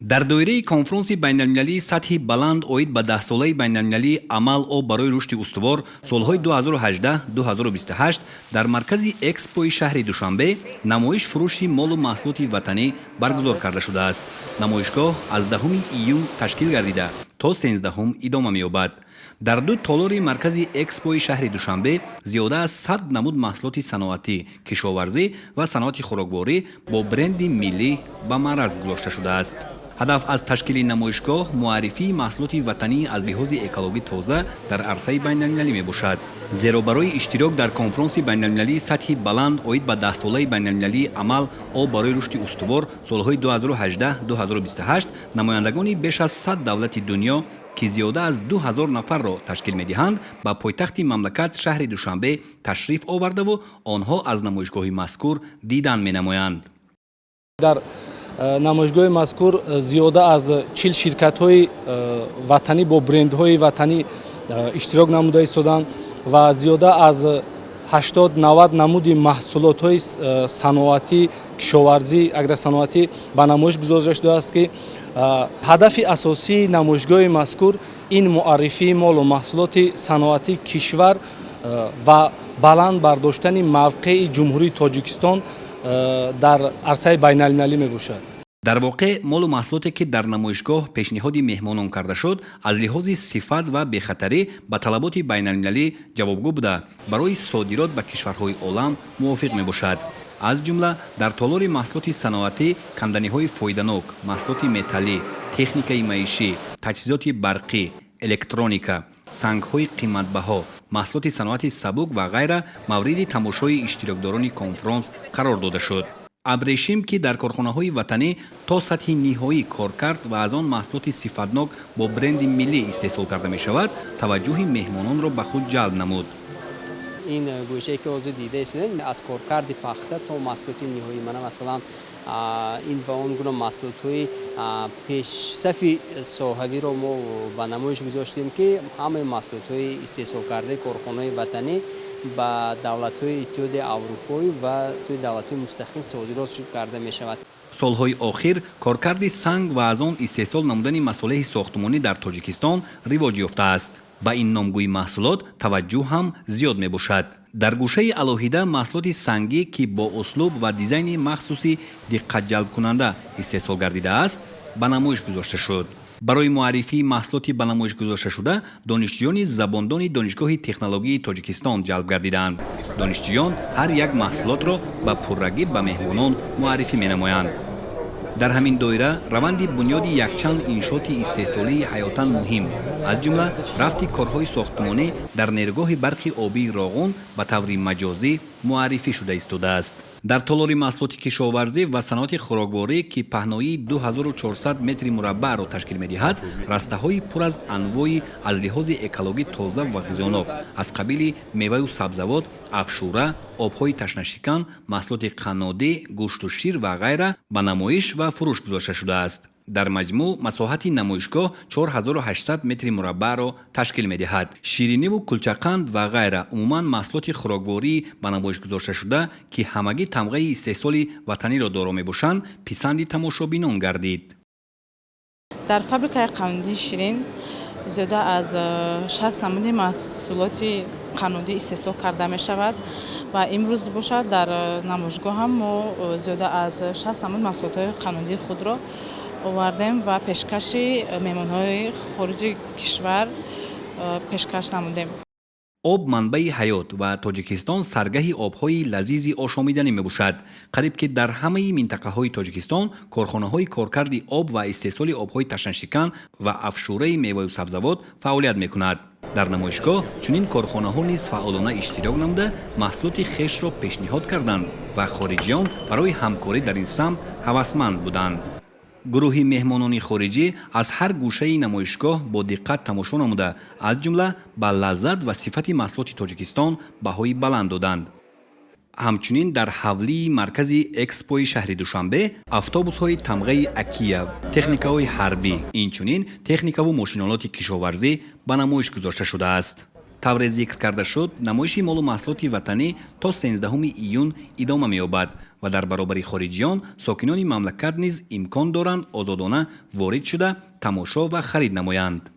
дар доираи конфронси байналмилалии сатҳи баланд оид ба 10-солаи байналмилалии амал об барои рушди устувор солҳои 2018-2028 дар маркази экспои шаҳри душанбе намоиш фурӯши молу маҳсулоти ватанӣ баргузор карда шудааст. намоишгоҳ аз 10 июн ташкил гардида то 13 идома меёбад. дар ду толори маркази экспои шаҳри душанбе зиёда аз 100 намуд маҳсулоти саноатӣ, кишоварзӣ ва саноати хӯрокворӣ бо бренди миллӣ ба маъраз гузошта шудааст. ҳадаф аз ташкили намоишгоҳ муаррифии маҳсулоти ватанӣ аз лиҳози экологӣ тоза дар арсаи байналмилалӣ мебошад. зеро барои иштирок дар конфронси байналмилалии сатҳи баланд оид ба 10-солаи байналмилалии амал об барои рушди устувор солҳои 2018-2028 намояндагони беш аз 100 давлати дунё ки зиёда аз 2000 нафарро ташкил медиҳанд ба пойтахти мамлакат шаҳри душанбе ташриф овардаву онҳо аз намоишгоҳи мазкур дидан менамоянд. дар намоишгоҳи мазкур зиёда аз 40 ширкатҳои ватанӣ бо брендҳои ватанӣ иштирок намуда истоданд ва зиёда аз 80-90 намуди маҳсулотҳои саноатӣ, кишоварзӣ, агросаноатӣ ба намоиш гузошта шудааст ки ҳадафи асосии намоишгоҳи мазкур ин муаррифии молу маҳсулоти саноати кишвар ва баланд бардоштани мавқеи ҷумҳурии Тоҷикистон дар арсаи байналмилалӣ мебошад. дар воқеъ молу маҳсулоте ки дар намоишгоҳ пешниҳоди меҳмонон карда шуд аз лиҳози сифат ва бехатарӣ ба талаботи байналмилалӣ ҷавобгӯ буда барои содирот ба кишварҳои олам мувофиқ мебошад. аз ҷумла дар толори маҳсулоти саноатӣ камданиҳои фоиданок, маҳсулоти металлӣ, техникаи маишӣ, таҷҳизоти барқӣ, электроника, сангҳои қиматбаҳо, маҳсулоти саноати сабук ва ғайра мавриди тамошои иштирокдорони конфронс қарор дода шуд. абрешим ки дар корхонаҳои ватанӣ то сатҳи ниҳоӣ коркард ва аз он маҳсулоти сифатнок бо бренди миллӣ истеҳсол карда мешавад таваҷҷӯҳи меҳмононро ба худ ҷалб намуд. این گوشه که حضور دیده است از کارکرد پخته تا محصولات نهایی من مثلا این و اون گونه محصولات های پیش صفی صاحبی رو ما به نمایش گذاشتیم که همه محصولات های استحصال کرده کارخانه وطنی با دولت های اتحاد اروپایی و توی دولت های مستقل صادرات کرده می شود. солҳои охир коркарди санг ва аз он истеҳсол намудани масолеҳи сохтмонӣ дар тоҷикистон ривоҷ ёфтааст. ба ин номгӯи маҳсулот таваҷҷӯҳ ҳам зиёд мебошад. дар гӯшаи алоҳида маҳсулоти сангӣ ки бо услуб ва дизайни махсуси диққатҷалбкунанда истеҳсол гардидааст ба намоиш гузошта шуд. барои муаррифии маҳсулоти ба намоиш гузошташуда донишҷӯёни забондони донишгоҳи технологии тоҷикистон ҷалб гардиданд. донишҷӯён ҳар як маҳсулотро ба пуррагӣ ба меҳмонон муаррифӣ менамоянд. дар ҳамин доира раванди бунёди якчанд иншооти истеҳсолии ҳаётан муҳим аз ҷумла рафти корҳои сохтмонӣ дар нерӯгоҳи барқи обии Роғун ба таври маҷозӣ муаррифӣ шуда истодааст. дар толори маҳсулоти кишоварзӣ ва саноати хӯрокворӣ ки паҳноии 2400 метри мураббаъро ташкил медиҳад, растаҳои пур аз анвои аз лиҳози экологӣ тоза ва ғизонок аз қабили меваю сабзавот, афшура, обҳои ташнашикан, маҳсулоти қаннодӣ, гӯшту шир ва ғайра ба намоиш ва фурӯш гузошта шудааст. дар маҷмӯъ масоҳати намоишгоҳ 4800 метри мураббаъро ташкил медиҳад. шириниву кулчақанд ва ғайра умуман маҳсулоти хӯроквории ба намоиш гузошта шуда ки ҳамагӣ тамғаи истеҳсоли ватаниро доро мебошанд писанди тамошобинон гардид. дар фабрикаи қаннодии ширин зиёда аз 60 намуди маҳсулоти қаннодӣ истеҳсол карда мешавад ва имрӯз бошад дар намоишгоҳ ҳам мо зиёда аз 60 намуд маҳсулотҳои қаннодии худро овардем ва пешкаши меҳмонҳои хориҷи кишвар пешкаш намудем. об манбаи ҳаёт ва Тоҷикистон саргаҳи обҳои лазизи ошомиданӣ мебошад. қариб ки дар ҳамаи минтақаҳои Тоҷикистон корхонаҳои коркарди об ва истеҳсоли обҳои ташнашикан ва афшураи меваю сабзавот фаъолият мекунад. дар намоишгоҳ чунин корхонаҳо низ фаъолона иштирок намуда маҳсулоти хешро пешниҳод карданд ва хориҷиён барои ҳамкорӣ дар ин самт ҳавасманд буданд. гурӯҳи меҳмонони хориҷӣ аз ҳар гӯшаи намоишгоҳ бо диққат тамошо намуда аз ҷумла ба лаззат ва сифати маҳсулоти Тоҷикистон баҳои баланд доданд. ҳамчунин дар ҳавлии маркази экспои шаҳри душанбе автобусҳои тамғаи Акиев, техникаҳои ҳарбӣ, инчунин техникаву мошиналоти кишоварзӣ ба намоиш гузошта шудааст. тавре зикр карда шуд, намоиши молу маҳсулоти ватанӣ то 13 июн идома меёбад ва дар баробари хориҷиён сокинони мамлакат низ имкон доранд озодона ворид шуда тамошо ва харид намоянд.